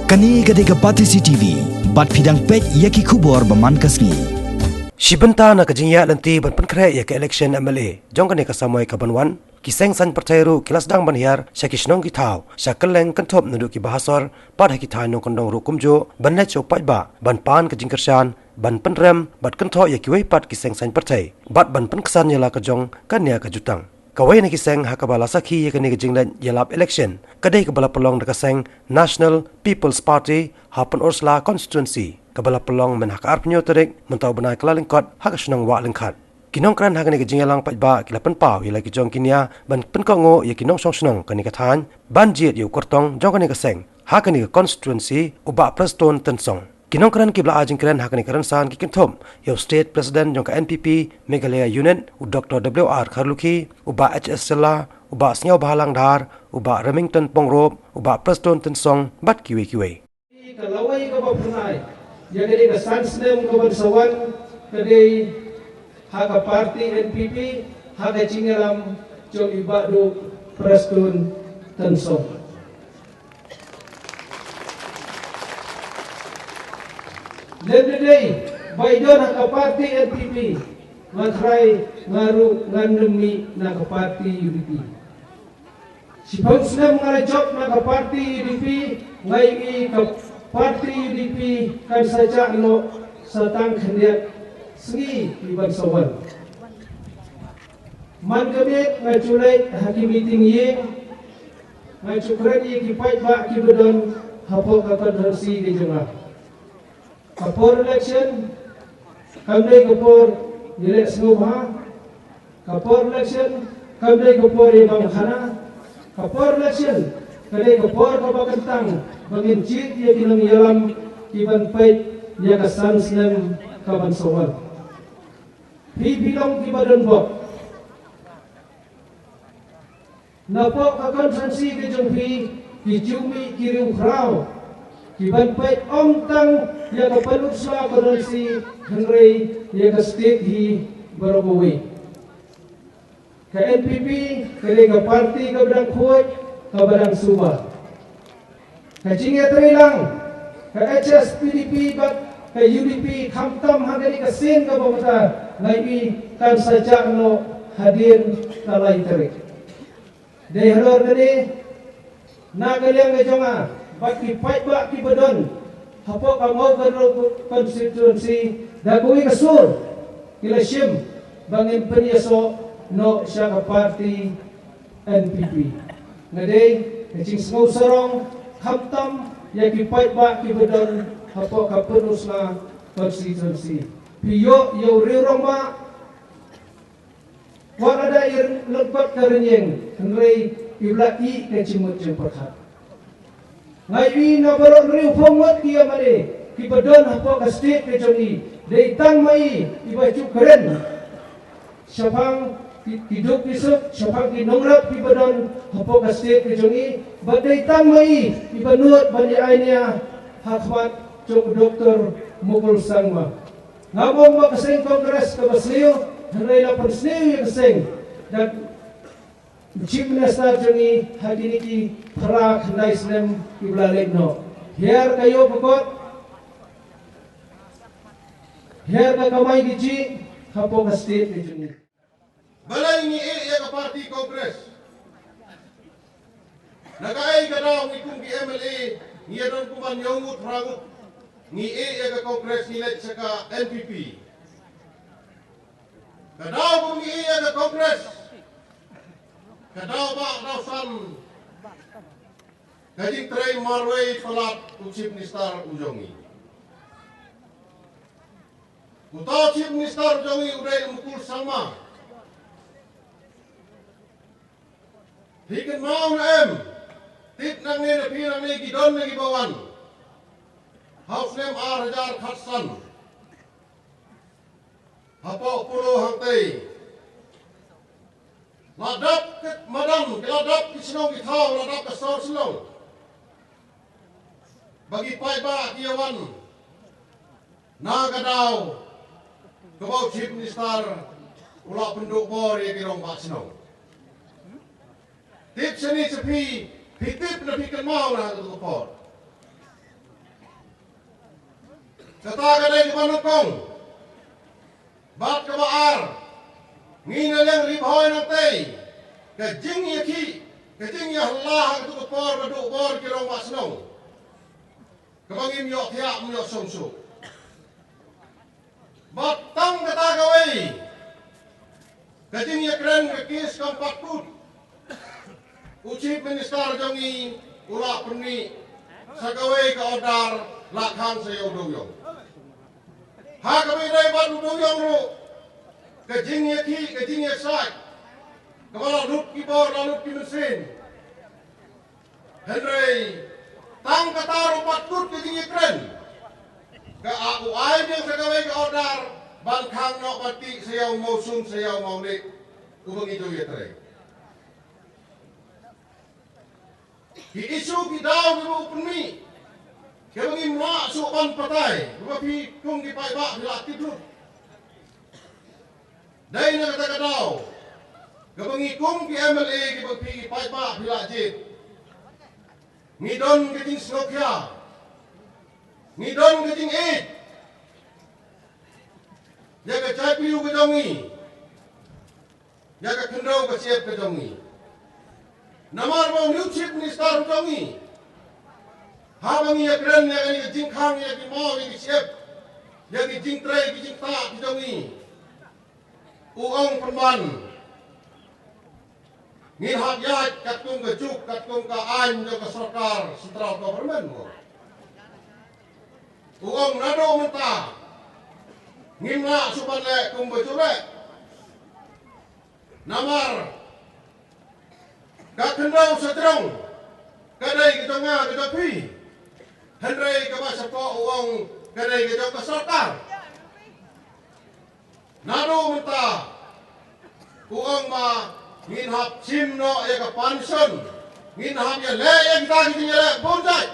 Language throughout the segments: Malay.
Kani gadega pati CCTV, bat fidang pek yaki kubor baman kasni. Shibanta na kajingya lanti ban pankre ya ke election MLA. Jong kani kasamoy kabanwan, kiseng san percayru kilas dang banhiar, syakishnong ki Thaw, syakeleng kantop nadu ki bahasor, pad haki thaino kondong rukumjo, ban na chok pajba, ban pan kajingkersan, ban penrem, bat kanto ya ki pat kiseng san percay, bat ban panksan yala kajong kanya kajutang. Kawai na kiseng hakabala sakhi ya kani kajinglan yalap election, kadai kabala pelong nakaseng National People's Party, Pynursla constituency. Kabala pelong men hak arpnyo terik mentau benai kelalingkot hak senang wak lengkat. Kinong kran hak ni kejingalang pajba kilapan pau yala kijong kinia ban penkongo ya kinong song senang kani kathan ban jiet yu kortong jong kani kaseng hak ni constituency uba Prestone Tynsong. Kinong kran kibla ajing kran hak ni karansan ki kinthom yu state president jong ka NPP Meghalaya unit u Dr. WR Kharlukhi uba HS Sela uba Snyau Bahalang Dhar uba Remington Pongrop uba Prestone Tynsong bat kiwe-kiwe. Kalawai ka bapunay yang jadi kesansnem kebersawan kedai hak parti NPP hak cingalam jong ibadu Prestone Tynsong. Lendei baidon hak parti NPP matrai ngaru ngandemi nak parti UDP. Sibang senam ngarajok nak parti UDP ngai ke parti UDP kan saja no satang kendiat sengi liban sawan. Man kebet ngajulai hakim meeting ye ngajukran ye kipai bak kibedon hapok konferensi di jengah. Kapor election kami kapor dilek sengubah. Kapor election kami kapor ibang khana. Kapor election kami kapor kabakentang mengincit ia bilang ialam kiban pait ia kesan senem kaban sawal. Pi bilang kibadan bok. Napok konferensi ke jengpi kijumi kiri ukraw. Kiban pait tang ia ke Pynursla konferensi henry ia ke state hi barabawi. Ke NPP ke parti ke bedang kuat ke bedang subah. Kajingnya terilang, ke HS PDP ke UDP kamtam hagari ke sin ke bawah lagi kan saja no hadir talai terik. Deh halor tadi, nak kalian kejonga, baki pait bak kibedon, hapok kamau konstitusi dagui kesur, kilasim bangin penyeso no syaka parti NPP. Ngadei kecing sengau serong kamtam ya kipai bak kibedon hapok Pynursla konstitusi. Piyo yo riroma wala da ir lepat karenyeng henry iblaki kecimut jemperhat. Ngai na barok riu pomot kia mare kibedon hapok state kejoni deitang mai ibaju keren. Syapang hidup isuk syapang kinongrap kibedon hapok state kejoni badai tamai ibanut bani ainia hakmat cok doktor mukul sangma ngabong ba kaseng kongres ke basliu henry la persliu yang kaseng dan chief minister joni hadini ki prak naisnem iblalekno hier kayo pokot hier ka kamay giji hapok state kejoni balai ni ia ke parti kongres nakai kadang ikung ki MLA ni don kuman yongut rangut ni ia ke kongres ni lek saka NPP kadang ni ia ke kongres kadang bak dausan kajing tray marway pelat chief minister ujongi utau chief minister ujongi udai mukul sama hikin mau em tip nang ni pi nang ni gidon ni bawan house name R1000 khatsan hapo pulo hangtei ladap ket madam ladap kisnong ki Thaw ladap ka sor slong bagi pai ba kiawan nagadau kebau chief minister ula penduk bor ye kirong ba snong tip seni sepi pitip na pikan mau na tu por Kata kadai di manukong. Bat kabaar. Ngina yang riboy ng tay. Kajing yaki. Kajing yahlah itu kepor baduk bor kirong masnong. Kabangim yok tiak myok songsu. Bat tang kata kawai. Kajing yakren kekis kampak put. Ucip minister jongi ulak perni sagawai ke odar lakhan sayo doyong. Ha kami dai bat doyong ru kajing yaki kajing yasak. Kepala lut kibor lalut kimesin. Henry tang kata rupat put kajing yakren. Ke aku ai yang sagawai ke odar ban khang nok batik sayo mausum sayo maulik ubang itu yatre. Ki isu ki daw ki mo penmi. Kaya bangin mak suban patay. Lumapi kung ki paiba bila tidur. Dahil na kata daw. Kaya bangin kung ki MLA ki bangpi ki paiba bila jit. Ngidon ki ting snokya. Ngidon ki ting eid. Jaga cai piu ke jongi. Jaga kendau ke siap ke jongi. Namar mau new chief minister jongi. Habangi ya keren ya ni jingkhang ya ki mau ni siap. Ya ki jingtrai ki jingta ki jongi. Uong perman. Ngin hak yat katung ke juk katung ke an jo ke Sorkar central government mo. Uong nado mentah. Ngin na suban le kum bejure. Namar kakendau seterong kadai kita nga kita pi Henry ke masa ko uang kadai kita ke Sorkar nado menta uang ma ngin hap sim no ya ke pension ngin hap ya le ya kita kita le bonjai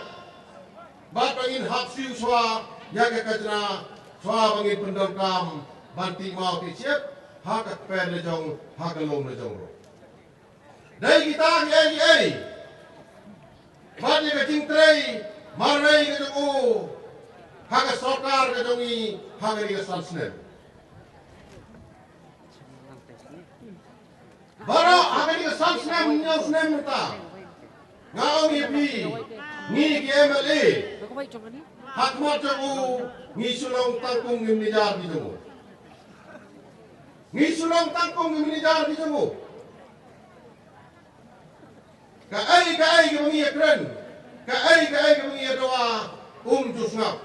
bat ngin hap siu swa ya ke kajna swa bangin pendongkam banti mau ki siap hak pen le jong hak long le jong Dai kita ni Mat ni ke cingtrai, marai ke jong haga Sorkar ke jongi, haga ni ke sansnen. Bara haga ni ke sansnen nyau snen menta. Ngau ni pi, ni ke MLA. Hak mat jong ni sulong tangkung ni jar di jong. Ni sulong tangkung ni jar di jong. Kaai ke mengia keren, kaai ke mengia doa jus ngap.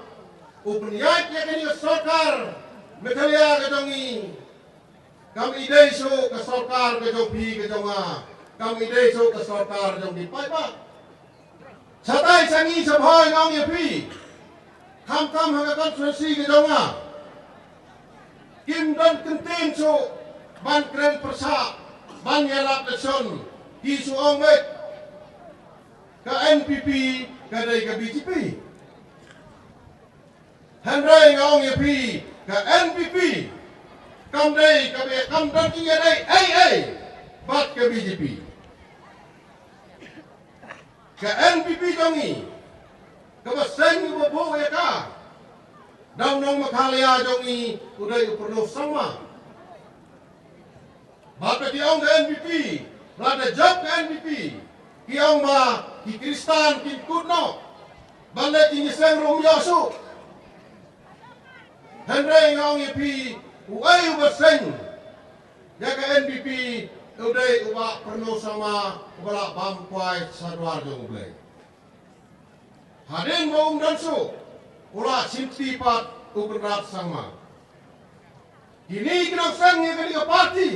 Upniat ya kini Sorkar, mekalia ke jongi. Kami deso ke Sorkar ke jopi ke jonga. Kami deso ke Sorkar jongi pai pak. Satai sangi sabhoi ngau ya pi. Kam haga konferensi ke jonga. Kim dan kentin so ban keren persa, ban yalap leson. Kisu ongwet. Ke NPP, kadai ke BJP. Hendrai ngau ngepi ke NPP. Kamdai ke kamdan kinga dai bat ke BJP. Ke NPP jongi. Ke baseng bobo ya ka. Daw nong makalia jongi udai perlu sama. Bat ke ong ke NPP. Lada job ke NPP. Kiong ba ki Kristan ki Kudno balik ki Islam rom Yosu Henry ngau pi uai ubaseng jaga NPP udai uba perno sama ubala bampuai sadwar jong ublai hadin baum dansu ula sinti pat ubrat sama kini kinong sang yang kini parti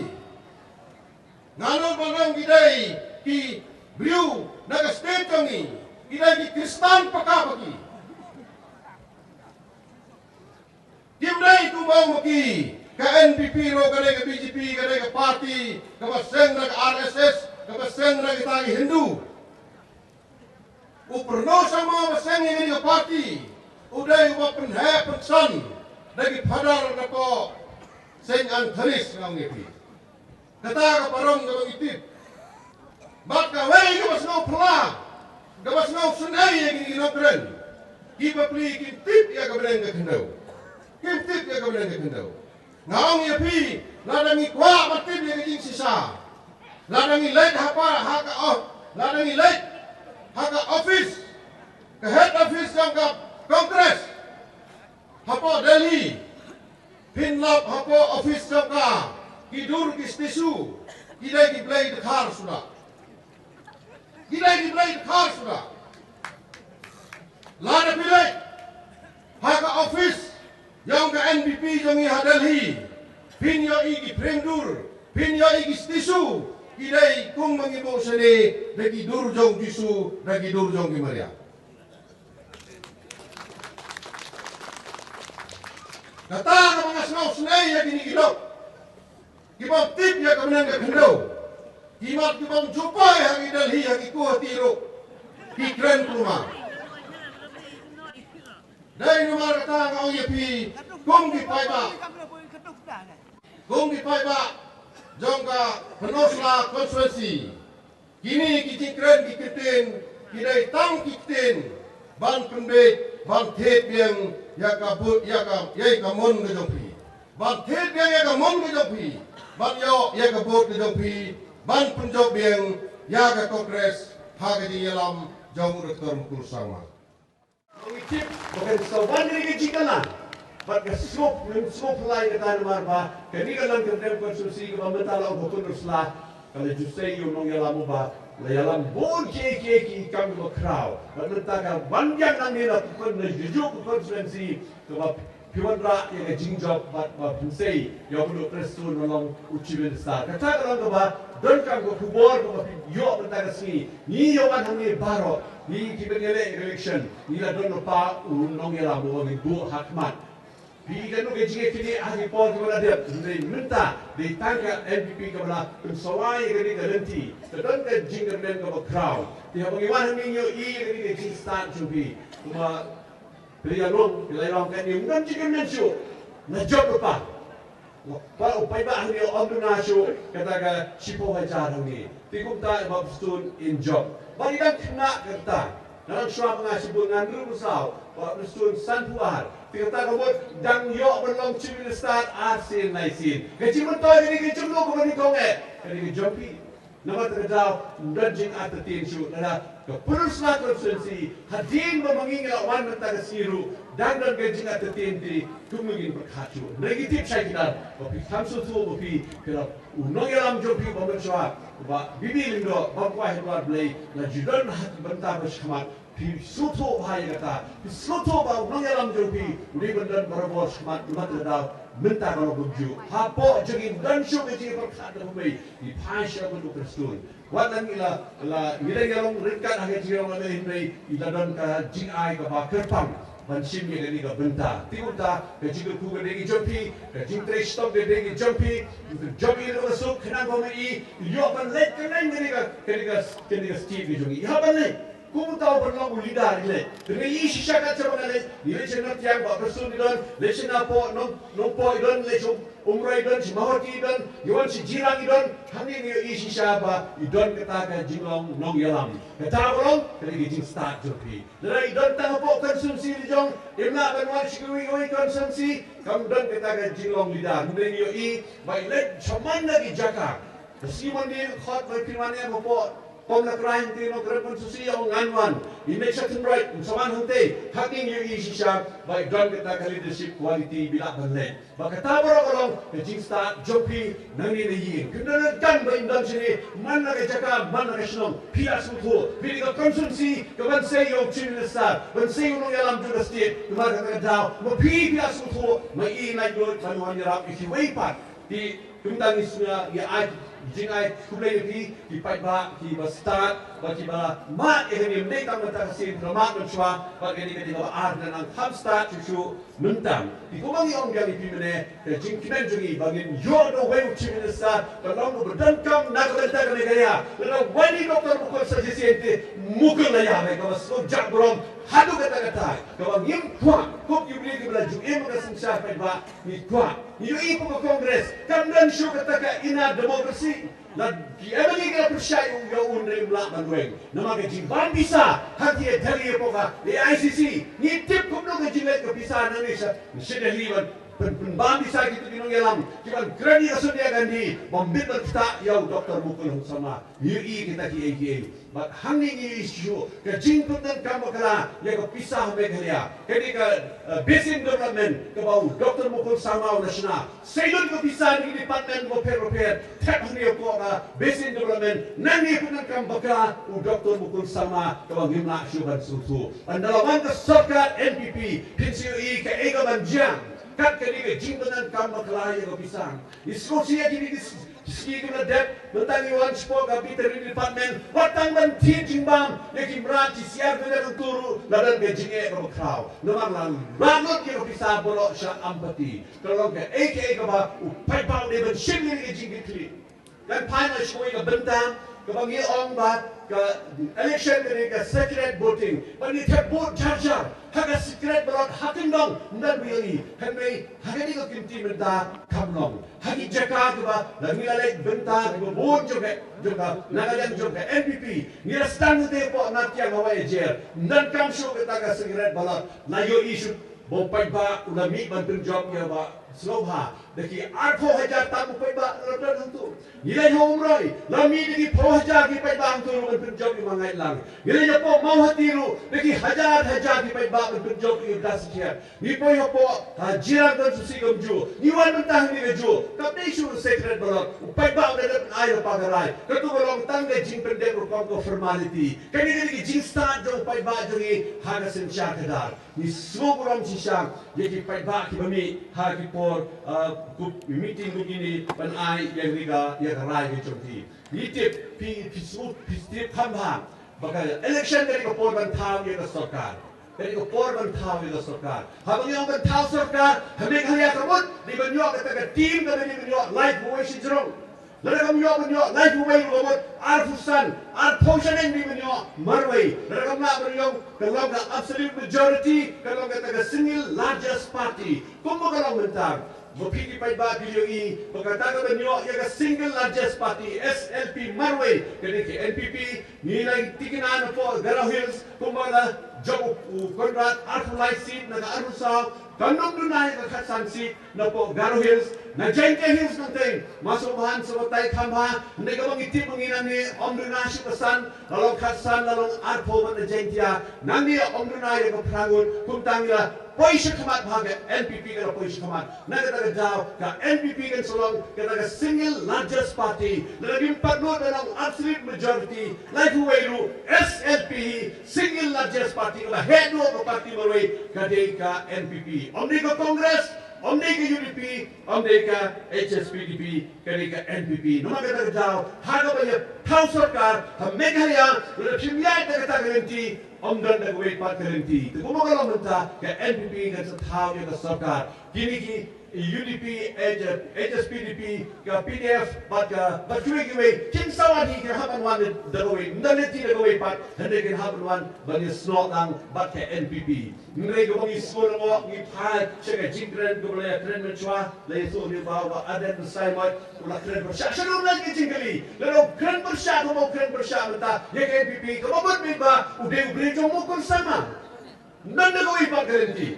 nganol banang gidai ki Beliau naga state kami, kita di Kristan pakabagi. Kimdai tumbang maki, ke NPP ro kadai ke BJP kadai ke parti, ke baseng naga RSS, ke baseng naga tagi Hindu. Uperno sama baseng yang ke parti, udai uba pensan, dari padar nako seng antaris ngam ngipi. Kata ke parong ngam ngitip. Bak kawai ke mas ngau pula, ke mas ngau sunai yang ini keren. Kita beli kim tip ya kebenaran ke kendau. Kim tip ya kebenaran ke kendau. Ngaung ya pi, ladangi kuah matip ya kejing sisa. Ladangi late ladangi late haka office, ke head office yang ke Kongres. Hapo Delhi, Pinlap hapo office yang ke Kidur Kistisu, kita diplay dekar sudah. Kita diplay dekar sudah. Lada pilih, haka office yang ke NBP yang iha Delhi, Pinyo igi Premdur, Pinyo igi Stisu, kita kung mengibu sini, dagi durjong Jisu, dagi durjong Kimaria. Kata ka mga snow snay ya ginigilaw. Kibang tip ya kamenang kakendaw. Kibang jupay hagi Delhi hagi kuha tiro. Kikren kuma. Dahil naman kata nga o yapi, kung dipay ba, jong ka Pynursla konstituensi, kini kitikren kikitin, kiday Thung kikitin, ban penbet, ban thet biang yaka mon ke jongpi, ban thet biang yaka mon ke jongpi, ban yo yaka bot ke jongpi, ban penjok biang yaka kongres haga di yalam jong rektor mukul sama. Mengicip bukan sopan dari kejikalan. Pada skop lain kata nama kenikalan kemudian konsumsi kemental untuk Pynursla kalau justru yang yalam bah yalam bon keki kami berkrau. Menentang banyak nanti nak menuju konsumensi kalau Pynursla yang jingjop pensei yang perlu Prestone nolong ujian besar. Kata kalau bah dan kami kubur kalau yo menentang sini ni yo kan kami baru ni kita election ni lah don pa unong yalam bon ibu hakmat. Bigan ke jinge kini ahli pol kepada dia minta ditangkap NPP kepada pensawai kini ganti sedang ke jinge men ke crowd dia bagaimana minyo kini ke jing start jubi cuma beliau kan ni bukan jinge men show na job apa kalau upai bah ni on na show kata ke sipo wajar ni tikum tak Prestone in job bagi kan kena kata dalam syurah pengasih dengan rusau Prestone sanpuar kita kabut dang yo berlong civil start asin naisin gaji mentoi ini gaji lo ko ni konge ini jompi nama terjau dajing atatin shu nada ke Pynursla konstituensi hadin memangingil wan mentang siru dan gaji atatin di kumungin berkatu negatif saya kita tapi samsu tu tapi kalau unong yalam jompi pemerintah ba bibi lindo bapwa hedwar blay na jidon bentang bersama Suto bahaya kata, suto bau mengalam jumpi, uri bendan berabot semat terdaw, minta kalau buju, hapo jengin dan syuk jengin berkata bumi, di pasya bentuk Prestone. Wadan ila nilai galong ringkat haget jirong lalai hindai, ila don ka jingai ka ba kerpang, bansim ye ni ka benta. Tiuta ka jingku ku gede jumpi, ka jing Prestone gede jumpi, jumpi ila masuk kenang komai, yo ban let kenang keniga Steve jongi. Ya ban let. Kung tahu berlaku lidah ni, dengan isi syakat macam mana ni? Lepas nak tiang buat Prestone ni dan, lepas nak nompo dan, lepas umrah dan, si mahoti dan, yuan si jirang dan, hani ni isi syakat, dan katakan jinglong nong yalam. Kata orang, kali kita start jopi. Dan dan tang apa konsumsi di jong, imla banwan sikui konsumsi, kamu dan katakan jinglong lidah. Kemudian ni baik let, cuman lagi jaga. Siman ni khot berpilmannya apa? Kau nak raih ti nak kerana konsumsi yang nganwan, ini certain right, saman hante, haking yang isi syak, baik dan kita leadership quality bila berlen. Baka tabur orang kecing start jopi nangi ni, kena kan berindam sini, mana kecakap, mana kesenong, pias mutu, bila konsumsi, kawan saya yang ciri besar, kawan saya yang dalam juga state, kemana kata jauh, mapi pias mutu, mai naik dulu, manuan nyerap isi weipat di kentang isnya ya jingai kublai ni di paiba di start bagi bala mat ini mereka mentasi mat mencua bagi ni ketika ada nang ham start cucu mentang di kumangi orang yang di mana jingkinan jungi bagi yodo weu cimina start kalau berdengkam nak berdengkam negara lalu wani doktor bukan saja siente mukul laya mereka masuk jak berom hadu kata-kata. Kau ngim kuat, kau beli ke belaju, makasih siapa ba ni kuat. Ni ipo ke kongres, kamdan show kata ina demokrasi. Lagi emang kita percaya yang unrem lah manueng. Nama kejiban bisa hati dari epoka di ICC. Ni tip kumno kejiban kebisa Indonesia. Sudah liban penbam bisa gitu di nongelam. Cuman kerani asudia gandhi. Bombit kita yau Dr. Mukul sama. UI kita ki But hanging issue kejin punten kamu kala yang kepisah meghalaya. Kini ke basin development ke bau Dr. Mukul sama nasional. Seidun kepisah di department repair. Tap ni ko basin development nangi punten kamu kala Dr. Mukul sama ke bau gimna syuban sutu. Andalawan ke Sorkar NPP PCI ke ega banjang. Kat kini ke jin punten kamu kala yang kepisah. Diskusi ini Ski kena dep tentang iwan sport kapiter di department watang ban teaching bam yakin branch siar kena turu ladan ke jinge ke crowd namang lang rangot ke bisa bolok sya empathy kalau ke aka ke ba upai pau de ban shimli ke jinge kli dan Pynursla ke bentang ke bangi ong ba ke election ke secret voting bani ke vote charger haga secret ballot hakin dong ndan biyangi kanai hagani ke kimti menta kamlong hagi jaka ke ba lagi lalek benta ke vote juga nagalan juga NPP ngira stand te po natya ngawai jer ndan kam show ke taga secret ballot na yo issue bopai ba ulami bantu job ya ba Slobha, deki 8,000 tamu paiba ladan hantu. Nilai homroi, lami deki 4,000 ki paiba hantu rumen penjog yang mangai lang. Nilai jopo mau hatiru, deki hajar ki paiba penjog yang dasar. Ni poi jopo hajiran dan susi gomju. Niwan mentah ni gomju. Tapi isu secret balok, paiba udah air pagarai. Ketu balong tangga jing pendek rukam ko formality. Kini deki jing start jong paiba jongi haga sencha kedar. Ni semua orang sisang, jadi paiba ki bami hagi po meeting begini penai yang riga yang rai kecomti. Itip tip kambang. Bagaimana election dari keporban Thaw yang Sorkar. Dari keporban Thaw yang Sorkar. Habang yang Thaw Sorkar, habis kalian terbut di benjok kata tim kami di benjok live voice jerong. Lalu kami benjok live voice robot arfusan, arfoshanen di benjok marway. Lalu kami benjok kalau ke absolute majority, kalau kata single largest party. Kumpu kalau mentang. Bukiti paiba BUE berkata benyo yang single largest party SLP Marway kini ke NPP nilai tikinan po Garo Hills kumala job kontrak arfulai seat naga arusau kanong dunay ka khatsan seat na po Garo Hills na Jengke Hills nanti masuk bahan sebatai kamba hindi ka mangitip manginan ni Om Dunay pesan lalong khatsan lalong arpo man na Jengtia nanti Om Dunay ka prangun kumtang nila Poisya kamat bahagia NPP kena poisya kamat. Nak kata jauh ke NPP kan solong kata single largest party. Lagi 4 dalam absolute majority. Lagi welu SLP single largest party. Kata head dua parti berway kata NPP. Om di ke Kongres, om di ke UDP, om di ke HSPDP, kata NPP. Nama kata jauh. Harga banyak Thaw Sorkar, Meghalaya, lebih banyak kata garanti. Om dan negeri part garanti. Tapi kalau kalau mentah ke NPP dan Thaw yang Sorkar, kini ki UDP, HSPDP, ke PDF, but curi kiwe, kin sawadi ke hapan wan negeri, nanti negeri part, hendak ke hapan wan bagi snot lang, but ke NPP. Mereka bagi sekolah mo, ngi pai, cakap jingkren, kemudian keren mencua, lain tu ni bawa ada besar mat, ulah keren bersyak. Sebelum lagi jingkeli, lalu keren bersyak, kamu keren bersyak mentah, ya ke NPP, kamu buat mimba, udah beri jomukun sama, nanti negeri part garanti.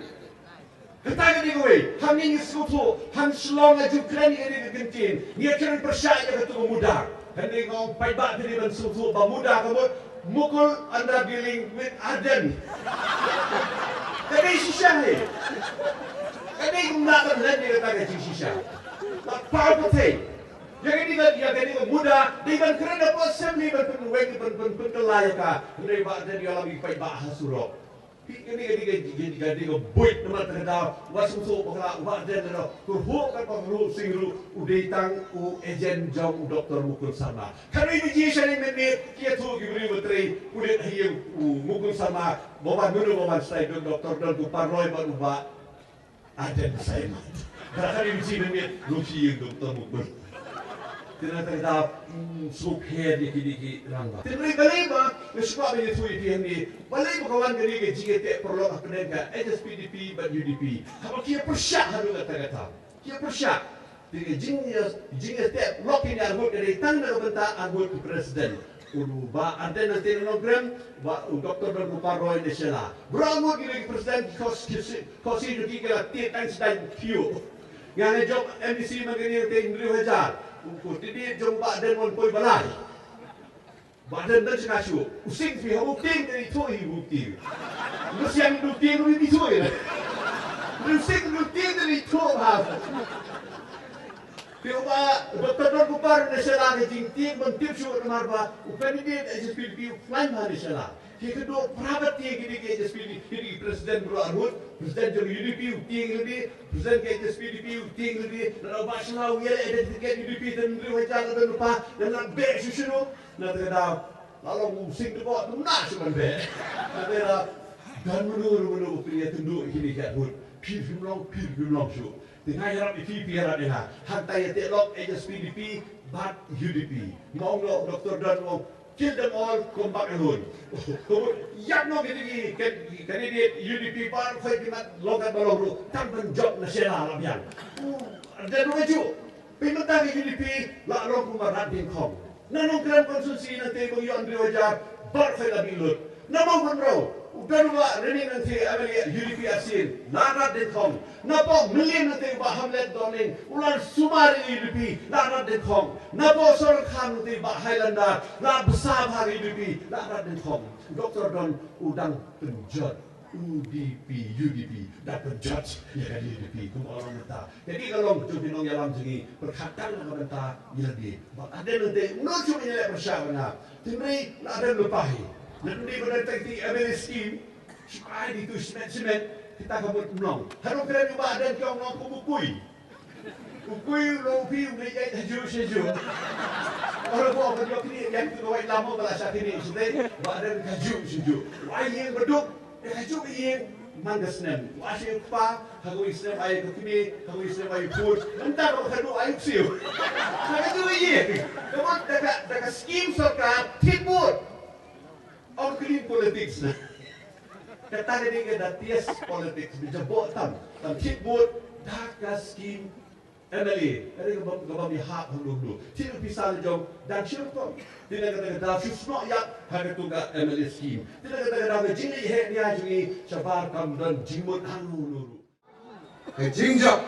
Katakan ni kowe, hang ini sekutu, hang selong aja keren ini kegentin. Dia keren percaya ketua muda. Hendak kau paiba diri dan sekutu muda kamu mukul anda dealing with Aden. Tapi sisa ni, tapi melakukan lagi katakan sisa. Tak power putih. Yang ini muda, dia keren apa assembly berpenuh berkelaya. Hendak baca dia lagi paiba hasurok. Ini ko buit naman terdaw wasung pakla waden no kurho kan pagru singru udetang u agent jong Dr. Mukul sama kan ini siya ni minit kia tu gibri betri kulit hiyang Mukul sama bawa dulu bawa stay doktor dan tu paroi baru ba ada saya mat kan ini siya minit rusi Dr. Mukul tinatagda sukher diki Rangbah. Tinri baleba ngeswa bini thui di ni baleba kawan gani ke jigete perlo akden ka HSPDP but UDP. Haba kia persyak hadu kata kia persyak. Tinri jingas te lokin argut dari tang na benta argut presiden. Ulu ba ada nanti program ba Dr. Rangbah Roy Nesela. Berangut gini presiden kosi juga kira Tynsong Q. Yang job MDC magani te Myntri hajar. Jadi jom badan mon poi balai. Badan dan sekasih. Using fi bukti dari itu bukti. Lusian bukti lu itu ya. Using bukti dari itu ha. Tiba Dr. Rangbah Nesela ke jingti mentip syukur marba. Upan ini SPDP flan ha Nesela. Kita do perabat dia gini ke SPDP presiden berarut. Presiden jadi UDP uting lebih, presiden ke SPDP uting lebih, dan abaslah wilayah identitas UDP dan Myntri wajah dan lupa dan nak bek susu, nak terkadang lalu musing tu bawa tu nak cuma bek, nak dan menurut pria tunduk ini kat hut, pir film su, tengah harap IPP harap dia, hantai telok SPDP, bat UDP, mau Dr. Dan mau kill them all, come back alone. Yak no gini candidate UDP bar fight dengan lokat balong tanpa job nasional labian. Dan maju. Pynthikna UDP la rong kumarat din kong. Nanong kran konsumsi nanti ko yo Myntri wajah bar fight labi lut. Namong konro. Udah ba reni nanti ameli UDP asin narat din kong. Napo million nanti ba hamlet doning ulan sumari UDP narat din kong. Napo Sorkar nanti ba Highlander la besar hari UDP narat din kong. Dr. Don udang penjat UDP dan penjat ya kan UDP itu orang mentah. Jadi kalau cuma nong yalam sini perkataan orang mentah jadi. Ada nanti nong cuma nyelek persyawarah. Timri ada lepahi. Nanti pada teknik MLA scheme supaya itu semen kita kabut menong. Harus kena juga ada kau nong kubukui. Ukui lopi udah sejuk. Orang buat kerja ini yang tu kau lama pada saat ini sudah badan sejuk. Wah yang beduk, sejuk yang manggasnem. Wah siapa? Aku Islam ayat kini, aku Islam ayat pun. Entah kau kadu ayat siu. Sejuk yang. Kamu dekat skim Sorkar tiput. Orang clean politics. Kata ini kita tias politics dijebok tam tiput dekat skim. MLA, ada kebab hak dulu. Tidak bisa jom dan syurga. Tidak kata susno yak harga tunggak MLA scheme. Tidak kata jini hek dia jadi sabar kam dan jimut anu dulu. Jingjok,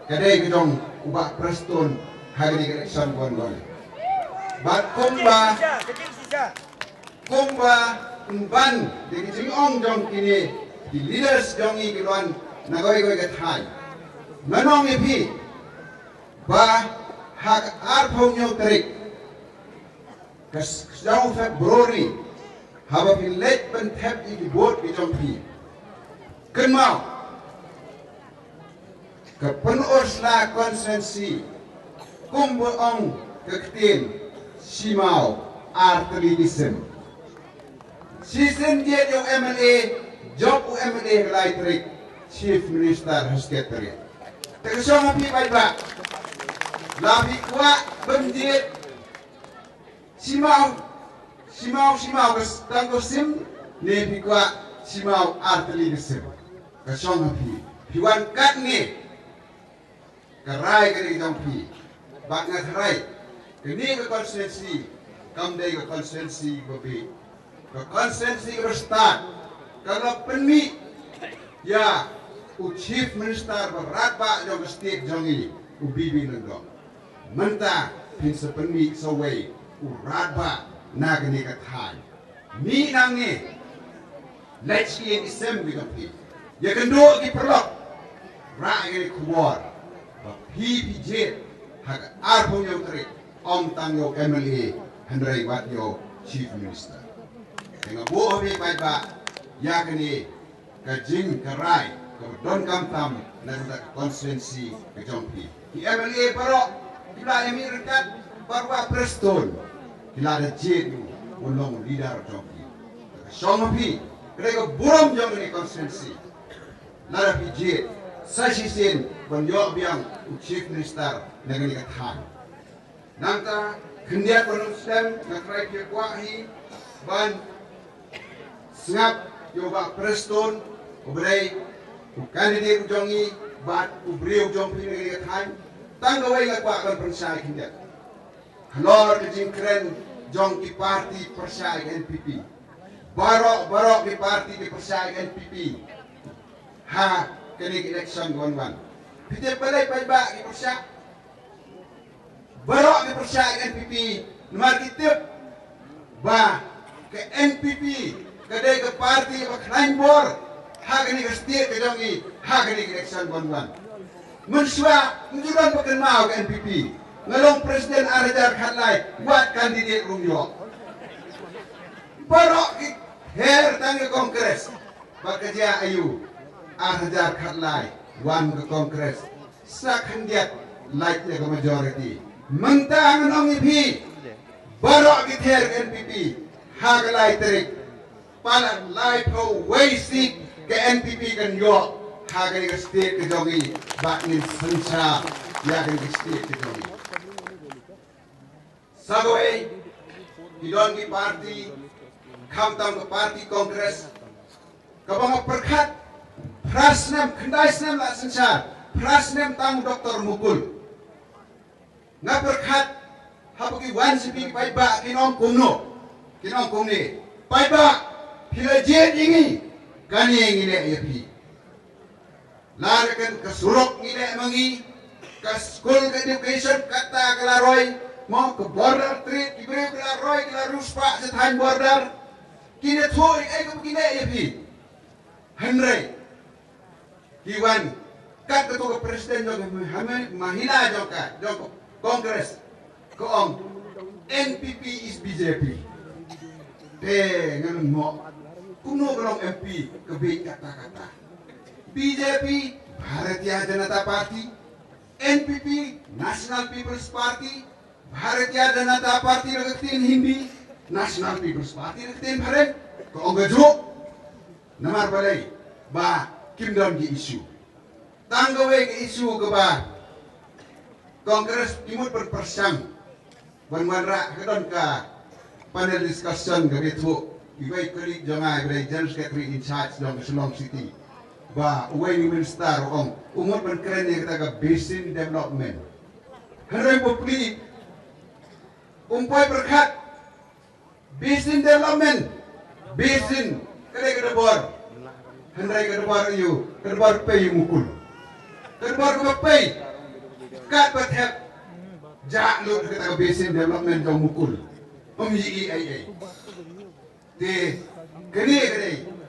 kadai gedong ubah Prestone hari ini election kon. Bat kumba umban di jingong jong kini di leaders jongi kiluan nagoi ke thai. Manong ipi ba hak arthong yung tarik kasdaw February haba pilet pentep ikibot itong pi kenmau ke Pynursla konsensi kumbuong keketin simau artelilism season dia yung MLA job MLA relay tarik Chief Minister Secretary terusong api baik labi kuat benjit simau tanggo sim ne kuat simau arteli sim kasong api piwan kat ni kerai kali jong pi bak ngarai ini ke konsensi kamdai ke konsensi babi ke konsensi start kalau penmi ya Chief Minister berat pak jong state jongi ubibi nenggo menta pinsa penmi sawai urat pak nagani kathai ni nangi let's see in assembly kapi ya kendo ki perlok ra ini kuwar PPJ hak arpong yo trik om tangyo MLA Henry Watyo Chief Minister dengan buah ni pak yakni kajing kerai don kamtam na konsensi kejompi di MLA paro kila Amerikat barwa Prestone kila ada jedu ulong leader jompi somopi krego burom jong ni konsensi lara pijit sashi sen bonyo biang Chief Minister negeri kathan Nangta kendiat penustem nakrai kekuahi ban sengap yoba Prestone ubrai kandidat ujongi bat ubri ujong Pynthikna time tanggawai ngakwa kan persai kendiat halor kejing keren jong ki parti persai NPP barok ki parti ki persai NPP ha kini election wan pite balai ba ki persai barok ke persai NPP nomor kitip ba ke NPP kedai ke parti ke Rangbah hak ini ke state ke jongi hak ini ke election wan mensua menjuran pekan mau ke NPP ngelong presiden arajar khatlai buat kandidat rumyo barok ke her tangga kongres bekerja ayu arajar khatlai wan ke kongres sakhandiat like ke majority mentang nong ipi barok giter NPP hagalai terik palan lai po waisik ke NPP kan yo hagali ke state ke jongi baknin sensa ya ke state ke jongi sagoe idon ki parti kamtam ke parti kongres kabang perkat prasnem kendai la sensa prasnem tang doktor mukul nga berkat hapuki wan sipi pai ba kinong kumni pai ba pila jet ingi kani ngile yapi larakan kasurok ngile mangi ka school education kata kalaroy mo ke border street kibre kalaroy kala ruspa sa time border kine thoi ay ko kine yapi henry kiwan kat ketua presiden jong mahina jong Kongres keong NPP is BJP. Ngan mo kuno kelong MP kebik kata-kata. BJP Bharatiya Janata Party, NPP National People's Party, Bharatiya Janata Party nagtin Hindi, National People's Party nagtin Bharat. Keong gajo namar balai ba kimdom ki issue. Tanggawe ke issue ke ba Kongres timut berpersang Banwanra kedon ka panel discussion ke betu ibai kali jangai bai general secretary in charge dong Shillong City ba uwai ni minister ong umur berkeren yang kita ke basin development harai populi umpai berkat basin development basin kedai bor harai kedebor you kedebor pay mukul kedebor ke pay kat berhab jak lu kita basin development jauh mukul omji ai te kene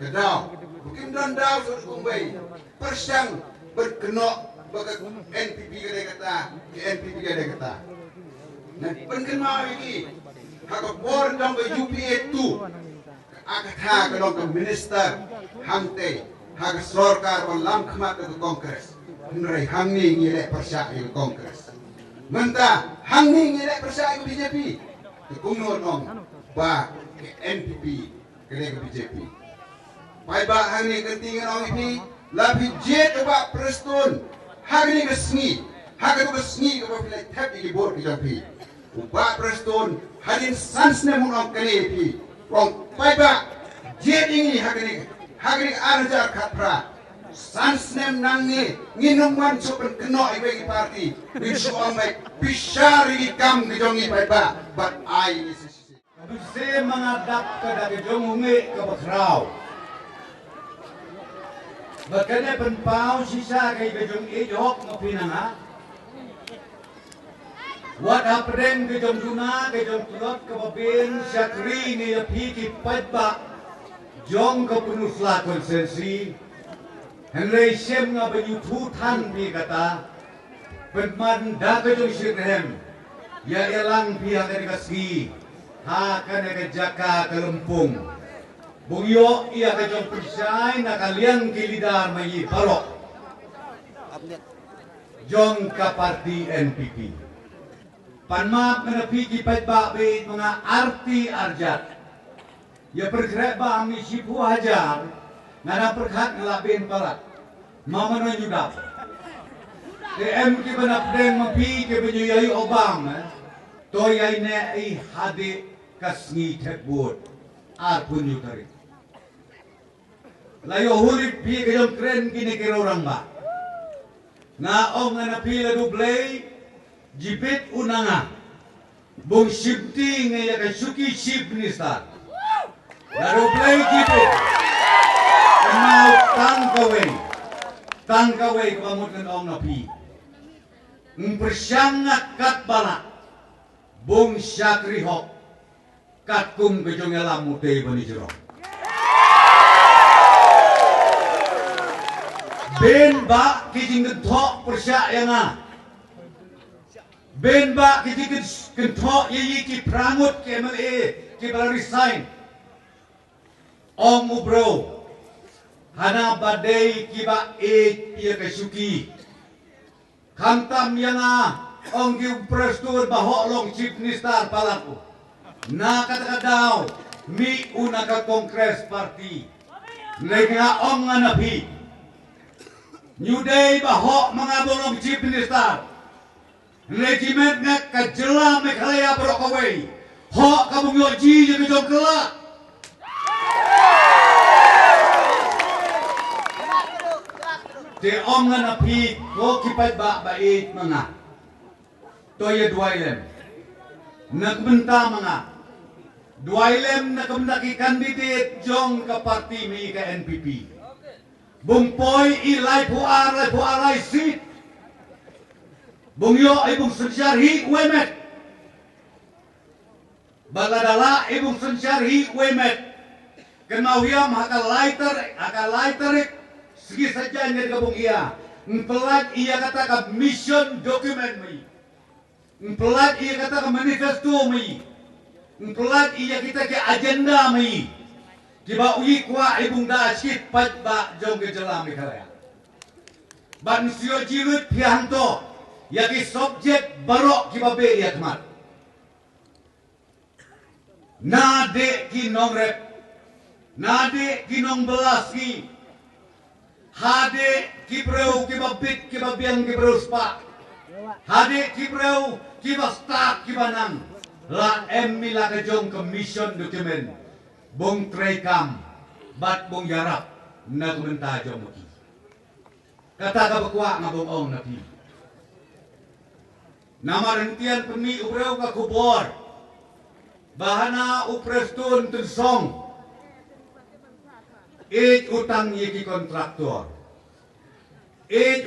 kedau mungkin dan dau kumbai persang berkenok bagat NPP kata NPP kata nah penkenal lagi hak bor dong ke UPA 2 akatha ke dong ke minister hangte hak Sorkar lam khmat ke kongres Myntri hangni ngilek persya ke kongres menta hangni ngilek persya ke BJP ke kumno nong ba ke NPP ke BJP pai ba hangni kentingan ong ini lapi jet ba Prestone hangni ke sngi hak ke sngi ke ba tap di bor ke jampi ba Prestone hadin sansne mun ong kene pi ong pai ba jet ini hagni arjar khatra sansnem nangi nginungwan sopen keno ibe parti bisu amai pisari kam gejongi pai but I ini sisi Duse mengadap ke dari jongungi ke bakrau bakane penpau sisa ke gejong ejok ngopinanga wat aprem gejong tuna gejong tulot ke babin syakri ni yapi ki padba jong ke Pynursla konsensi Henry Shem nga benyutu tan pi kata penman da gejong sirhem ya elang pihak dari kasgi ha kana ke jaka ke lempung bungyo ia gejong persai na kalian kilidar mai barok jong ka parti NPP panmap menepi ki padba be mga arti arjat ya pergerak ba ami sipu hajar ngana perkhat ngelabin parat mama no nyudap em ki benap deng mapi ke benyuyai obang Toyay ne ay hadi kasngi tekbud arpun yutari. Layo hulip pi kayong kren kini kirorang ba. Nga ong nga napila dublay jibit unanga. Bung shifting nga kay suki ship nista. Na dublay jibit. Kanao tangkaway kamamot ng ong napi. Ng presyang nga katbala. Bung syakrihok kat kum kejong alam mutay bani jero. Ben ba kijing gentok persyayana. Ben ba kijing gentok yayi ki prangut ki MLA ki bala resign. Ong ubro hana badai ki ba iya kasuki. Kantam yana ong ki Prestone bahok long chief minister palaku. Na kata-kata mi una ka kongres parti. Nega ong nganapi. New Day bahok mga bolong chief minister. Regiment nga kajela mekalaya brokaway. Hok kabung yoji yung jong kelak. Te ong nganapi ko kipat ba bait mga. Toya duwailem. Nagbenta mga. Duwailem nakabendaki candidate jong ka parti mi ka NPP. Bungpoy ilay puaray sit. Bungyo ay bung sensyarhi wemet. Baladala ay bung sensyarhi wemet. Kenawiyam haka laiterik. Segi saja nga kabung iya. Ngpelat iya kata ka mission document mi. Ngpelat iya kata ka manifesto mi. Ngpelat iya kita ke agenda mi. Kiba uyi kwa ibung da skip pat ba jong ke jelam ikalaya. Ban sio jilut pianto yaki subjek barok kiba be yatmat. Nade ki nong rep. Nade ki nong belas ki. Hade ki breu kiba bit kiba biang ki breu spa. Hade ki breu kiba start kiba nang. La emmi la ke jong commission document. Bung trekam, bat bung yarap, nagmenta jom maki. Kata ka bakwa nga bung ong napi. Namarentian pemi ubreu ka kubor. Bahana Prestone Tynsong. Utang yaki kontraktor.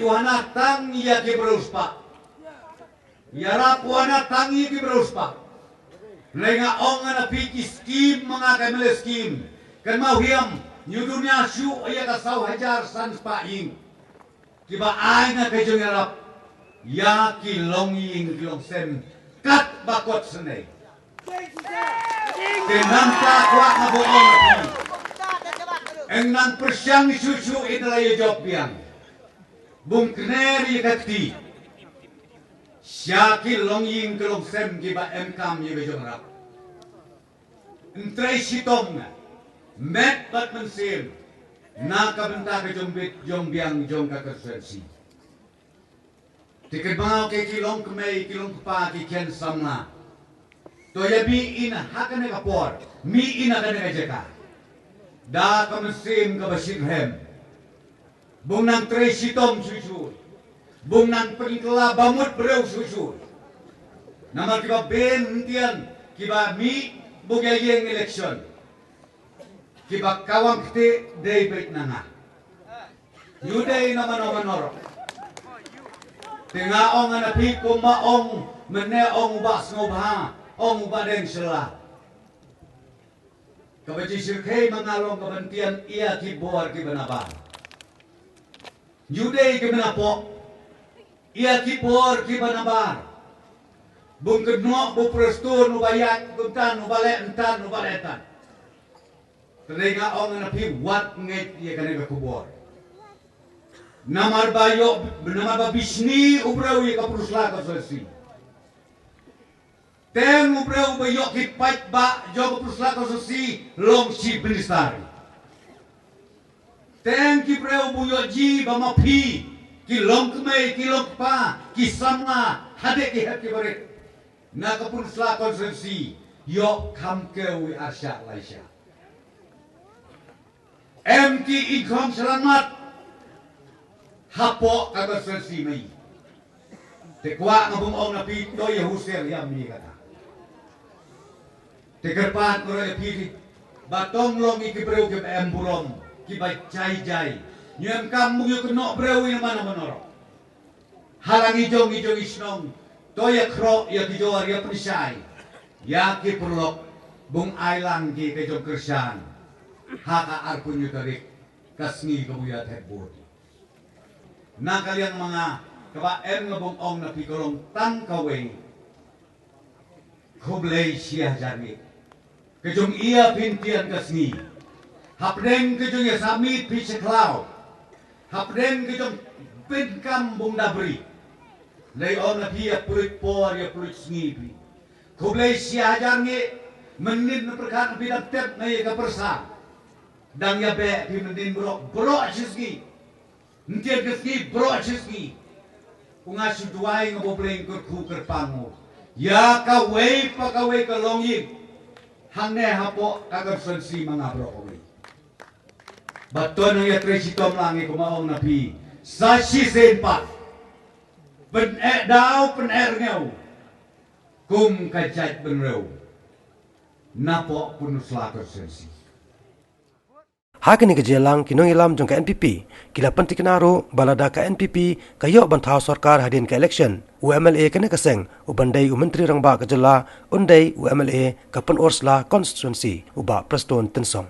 Uhana tang yaki beruspa. Yarap uhana tang yaki beruspa. Lenga ong na piki skim mga kamile skim. Kan mauhiam new dunia syu aya ka saw hajar sans paing. Kiba ay na kay jong yarap. Ya ki longing long sem kat bakot senay. Tenang ta kwa nga buong napi. Eng nang persyang susu idalay job biang. Bung kneri kakti. Syaki longing kelong sem kiba emkam ye bejong rap. Entray sitom na. Met bat mensim. Nakabenta ke jong bit jong biang jong kakersensi. Tikid mga ke kilong kemay kilong kepa ki ken samna. Toya bi ina hakan ka por. Mi ina ka nga jeka. Da ka mensim ka basirhem. Bung nang tray sitom susu. Bung nang penikla bamut breu susu. Nama kiba ben hentian kiba mi bugayeng election. Kiba kawang kiti day bait na nga. Yuday naman o manoro. Tingaong nga napi kumaong meneong ubas ngubha. Ong ubadeng sila. Kabaji sirkay mangalong kabantian iya kibuar kibanaban. Yuday kibanapo. Ia kibor kibanabar. Bung kedno bu Prestone ubayat kuntan ubale entan ubaletan. Teringa ong napi wat ngait ia kanega kubor. Namar bayo namar babisni ubrau ia kapurusla ka selesi. Teng ubrau bayo kipat ba jo kapurusla ka selesi long si ministari. Teng kibrau buyo ji bamapi. Kilong kemay, kilong pa, kisama, hade ki hati barit. na Pynursla konstitusi yok kam kewi arsya laisya. MT Ikhram selamat hapok konstitusi mai. Tekwa ngabung ong napi do Yahusel yang mi kata. Tekerpan ora yapi batong long ikibreu ke embulom ki bacai jai. Nyam kamu yo keno breu yang mana menoro. Halang ijong isnong toya kro ya kijor ya penisai ya ki perlok bung ailang ki kejong kersan haka arpun yutarik kasngi kebuya tebut na kalian mga kaba ngabong ong na pikolong tang kaway kublay siya jani kejong iya pintian kasngi hapdeng kejong ya samit piseklaw hapdeng kejong pinkam bung dabri Layon na dia pulit por ya pulit snipi. Kublay siya jange menit na perkan bidang tep na ya kapersa. Dang ya be pi menit bro chiski. Ntier keski bro chiski. Unga suduai ngobleng kurku kerpango. Ya kawai pa kawai kalongin. Hangne hapo kagar sensi mga bro kawai. Baton ya tresitom langi kumaong na pi. Sashi senpat. Pen dau pen ngau kum kajat benreu napo Pynursla konstitusi Hakini kejelang kinong ilam jong ke NPP kila Pynthikna ro balada ke NPP kayo bantau Sorkar hadin ke election UMLA kene keseng ubandai Myntri Rangbah kejela undai UMLA ke Pynursla constituency uba Prestone Tynsong.